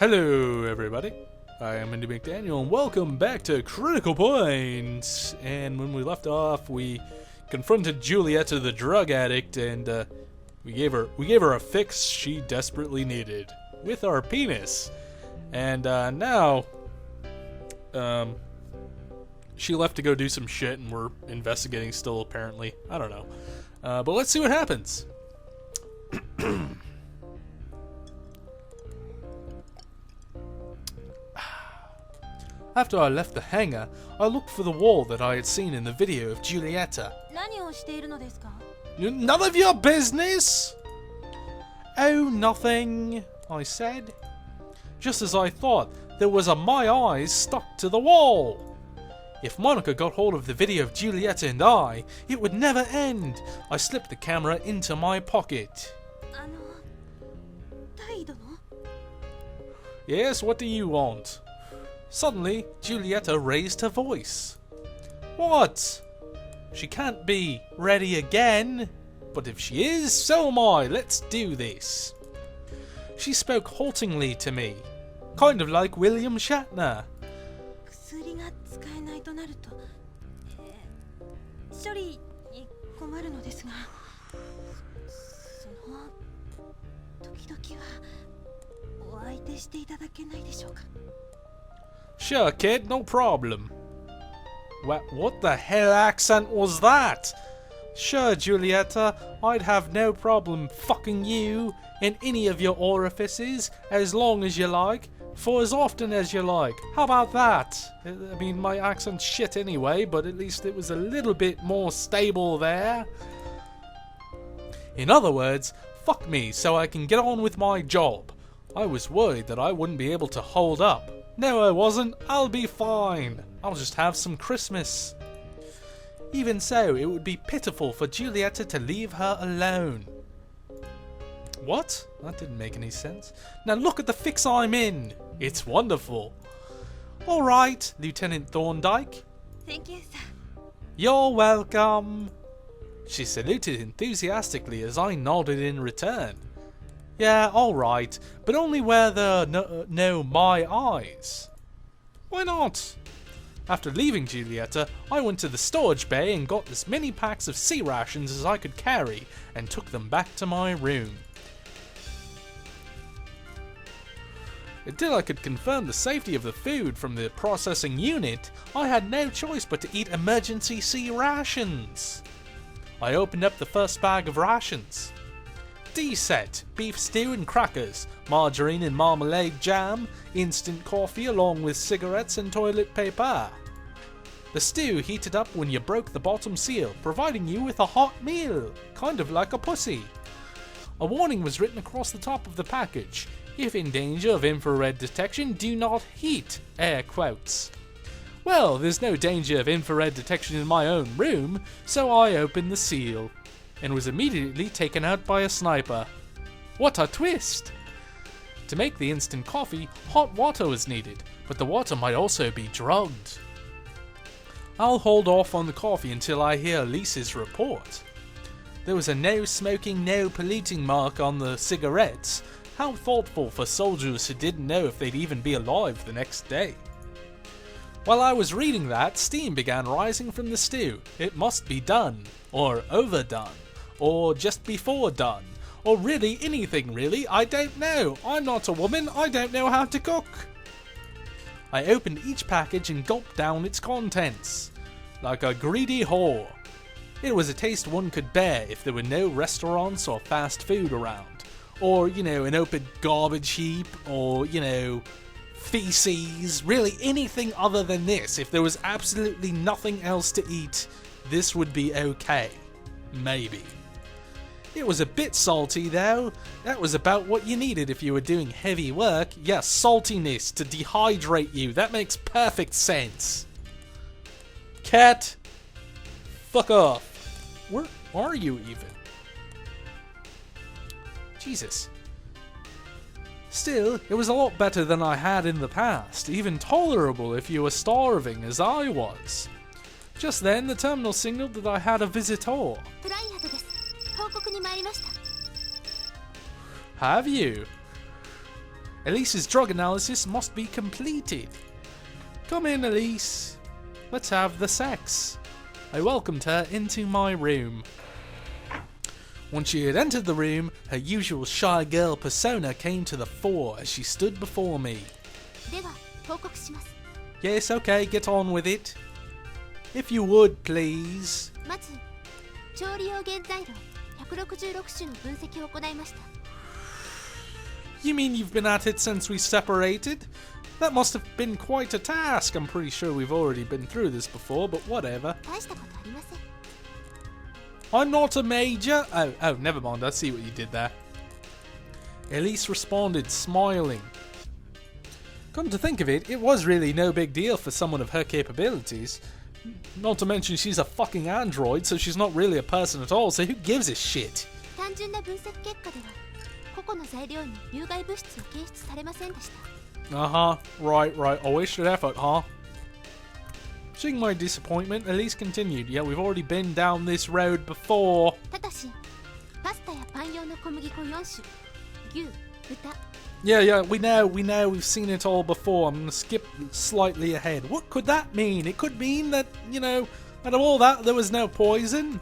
Hello everybody, I am Andy McDaniel and welcome back to Critical Point. And when we left off, we confronted Julieta the drug addict and we gave her a fix she desperately needed with our penis. And now she left to go do some shit and we're investigating still apparently. I don't know. But let's see what happens. After I left the hangar, I looked for the wall that I had seen in the video of Julieta. None of your business! Oh, nothing, I said. Just as I thought, there was my eyes stuck to the wall. If Monica got hold of the video of Julieta and I, it would never end. I slipped the camera into my pocket. Yes, what do you want? Suddenly, Julieta raised her voice. What? She can't be ready again. But if she is, so am I. Let's do this. She spoke haltingly to me, kind of like William Shatner. Sure, kid, no problem. What the hell accent was that? Sure, Julieta, I'd have no problem fucking you in any of your orifices as long as you like, for as often as you like. How about that? I mean, my accent's shit anyway, but at least it was a little bit more stable there. In other words, fuck me so I can get on with my job. I was worried that I wouldn't be able to hold up. No, I wasn't. I'll be fine. I'll just have some Christmas. Even so, it would be pitiful for Julieta to leave her alone. What? That didn't make any sense. Now look at the fix I'm in. It's wonderful. All right, Lieutenant Thorndyke. Thank you, sir. You're welcome. She saluted enthusiastically as I nodded in return. Yeah, alright, but only where there are no my eyes. Why not? After leaving Julieta, I went to the storage bay and got as many packs of sea rations as I could carry and took them back to my room. Until I could confirm the safety of the food from the processing unit, I had no choice but to eat emergency sea rations. I opened up the first bag of rations. D-set, beef stew and crackers, margarine and marmalade jam, instant coffee along with cigarettes and toilet paper. The stew heated up when you broke the bottom seal, providing you with a hot meal, kind of like a pussy. A warning was written across the top of the package. If in danger of infrared detection, do not heat, air quotes. Well, there's no danger of infrared detection in my own room, so I opened the seal and was immediately taken out by a sniper. What a twist! To make the instant coffee, hot water was needed, but the water might also be drugged. I'll hold off on the coffee until I hear Lisa's report. There was a no smoking, no polluting mark on the cigarettes. How thoughtful for soldiers who didn't know if they'd even be alive the next day. While I was reading that, steam began rising from the stew. It must be done, or overdone, or just before done, or really anything really, I don't know. I'm not a woman, I don't know how to cook. I opened each package and gulped down its contents, like a greedy whore. It was a taste one could bear if there were no restaurants or fast food around, or, an open garbage heap, or, feces, really anything other than this. If there was absolutely nothing else to eat, this would be okay. Maybe. It was a bit salty though. That was about what you needed if you were doing heavy work. Yeah, saltiness to dehydrate you. That makes perfect sense. Cat, fuck off. Where are you even? Jesus. Still, it was a lot better than I had in the past, even tolerable if you were starving as I was. Just then, the terminal signaled that I had a visitor. Have you? Elise's drug analysis must be completed. Come in, Elise. Let's have the sex. I welcomed her into my room. Once she had entered the room, her usual shy girl persona came to the fore as she stood before me. Yes, okay, get on with it. If you would, please. You mean you've been at it since we separated? That must have been quite a task. I'm pretty sure we've already been through this before, but whatever. I'm not a major. Oh, never mind. I see what you did there. Elise responded, smiling. Come to think of it, it was really no big deal for someone of her capabilities. Not to mention she's a fucking android, so she's not really a person at all, so who gives a shit? Right, a wasted effort, huh? Seeing my disappointment, Elise continued, yeah, we've already been down this road before. Yeah, we know, we've seen it all before. I'm gonna skip slightly ahead. What could that mean? It could mean that, out of all that, there was no poison.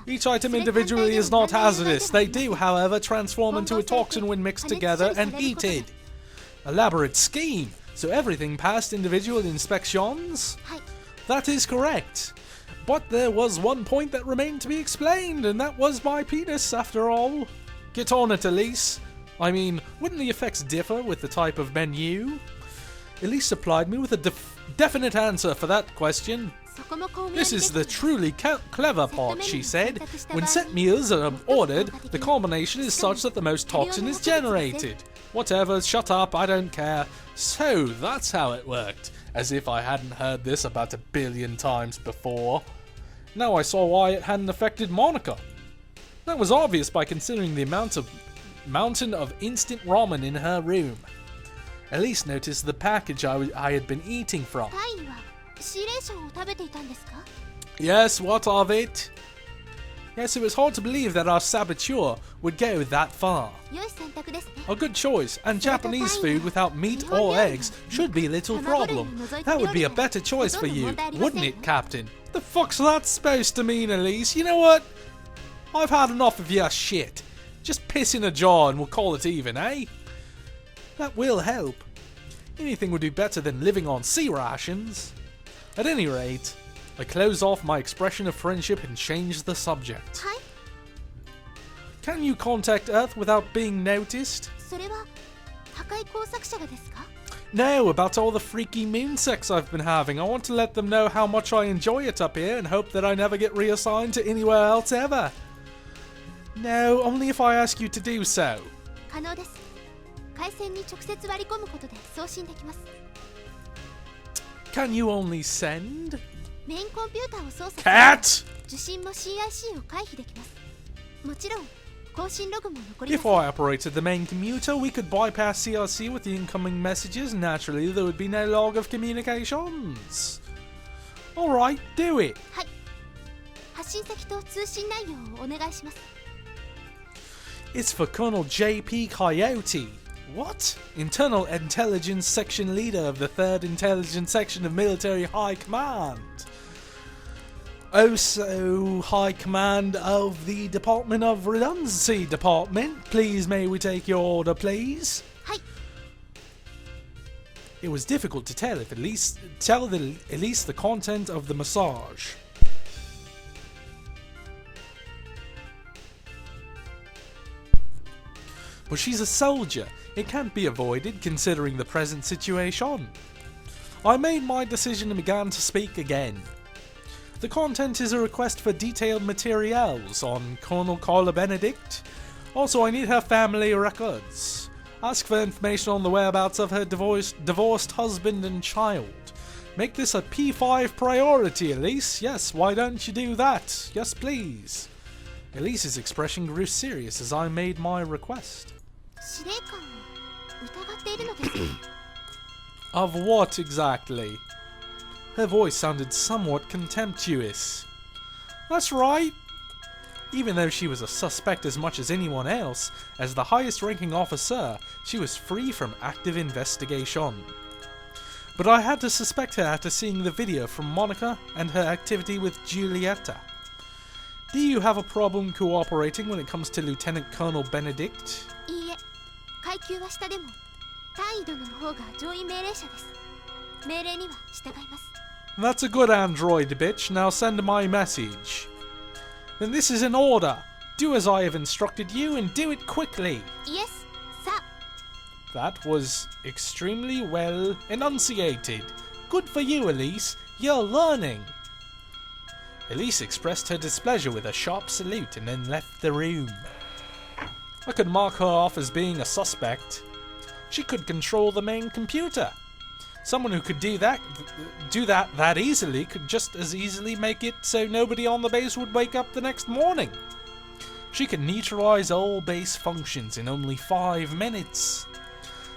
Each item individually is not hazardous. They do, however, transform into a toxin when mixed together and heated. Elaborate scheme. So everything passed individual inspections? That is correct. But there was one point that remained to be explained, and that was my penis, after all. Get on it, Elise. I mean, wouldn't the effects differ with the type of menu? Elise supplied me with a definite answer for that question. This is the truly clever part, she said. When set meals are ordered, the combination is such that the most toxin is generated. Whatever, shut up, I don't care. So, that's how it worked. As if I hadn't heard this about 1 billion times before. Now I saw why it hadn't affected Monica. That was obvious by considering the mountain of instant ramen in her room. Elise noticed the package I had been eating from. Yes, what of it? Yes, it was hard to believe that our saboteur would go that far. A good choice, and Japanese food without meat or eggs should be little problem. That would be a better choice for you, wouldn't it, Captain? The fuck's that supposed to mean, Elise? You know what? I've had enough of your shit. Just piss in a jar and we'll call it even, eh? That will help. Anything would be better than living on sea rations. At any rate, I closed off my expression of friendship and changed the subject. Can you contact Earth without being noticed? No, about all the freaky moon sex I've been having. I want to let them know how much I enjoy it up here and hope that I never get reassigned to anywhere else ever. No, only if I ask you to do so. Can you only send? Cat! If I operated the main commuter, we could bypass CRC with the incoming messages. Naturally, there would be no log of communications. Alright, do it. It's for Colonel J.P. Coyote. What? Internal Intelligence Section Leader of the 3rd Intelligence Section of Military High Command. Also, High Command of the Department of Redundancy Department. Please, may we take your order, please? It was difficult to tell at least the content of the massage. But she's a soldier. It can't be avoided considering the present situation. I made my decision and began to speak again. The content is a request for detailed materials on Colonel Carla Benedict. Also, I need her family records. Ask for information on the whereabouts of her divorced husband and child. Make this a P5 priority, Elise. Yes, why don't you do that? Yes, please. Elise's expression grew serious as I made my request. Of what exactly? Her voice sounded somewhat contemptuous. That's right. Even though she was a suspect as much as anyone else, as the highest ranking officer, she was free from active investigation. But I had to suspect her after seeing the video from Monica and her activity with Giulietta. Do you have a problem cooperating when it comes to Lieutenant Colonel Benedict? いいえ、階級は下でも単位殿の方が上位命令者です。命令には従います。 That's a good android, bitch. Now send my message. Then this is an order. Do as I have instructed you and do it quickly. Yes, sir. That was extremely well enunciated. Good for you, Elise. You're learning. Elise expressed her displeasure with a sharp salute and then left the room. I could mark her off as being a suspect. She could control the main computer. Someone who could do that easily could just as easily make it so nobody on the base would wake up the next morning. She could neutralize all base functions in only 5 minutes.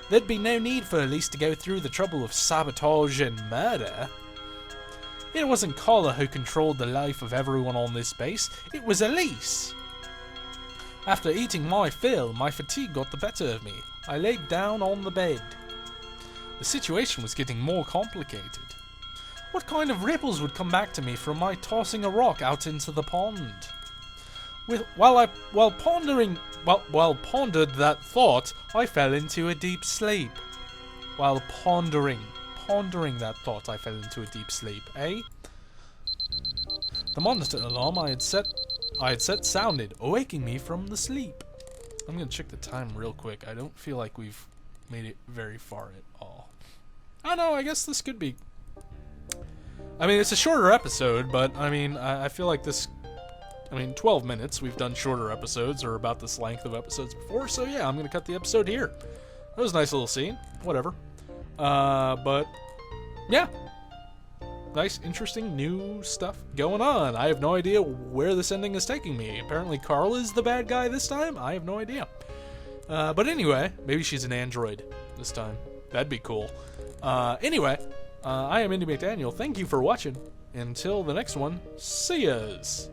There'd be no need for Elise to go through the trouble of sabotage and murder. It wasn't Carla who controlled the life of everyone on this base, it was Elise. After eating my fill, my fatigue got the better of me. I laid down on the bed. The situation was getting more complicated. What kind of ripples would come back to me from my tossing a rock out into the pond? While pondered that thought, I fell into a deep sleep. While pondering that thought, I fell into a deep sleep, eh? The monitor alarm I had set sounded, awaking me from the sleep. I'm gonna check the time real quick. I don't feel like we've made it very far at all. I don't know, I guess this could be... I mean, it's a shorter episode, but I mean, I feel like this... 12 minutes. We've done shorter episodes, or about this length of episodes before, so yeah, I'm gonna cut the episode here. That was a nice little scene. Whatever. But... yeah. Nice, interesting, new stuff going on. I have no idea where this ending is taking me. Apparently Carla is the bad guy this time? I have no idea. But anyway, maybe she's an android this time. That'd be cool. Anyway, I am Indy McDaniel. Thank you for watching. Until the next one, see yas.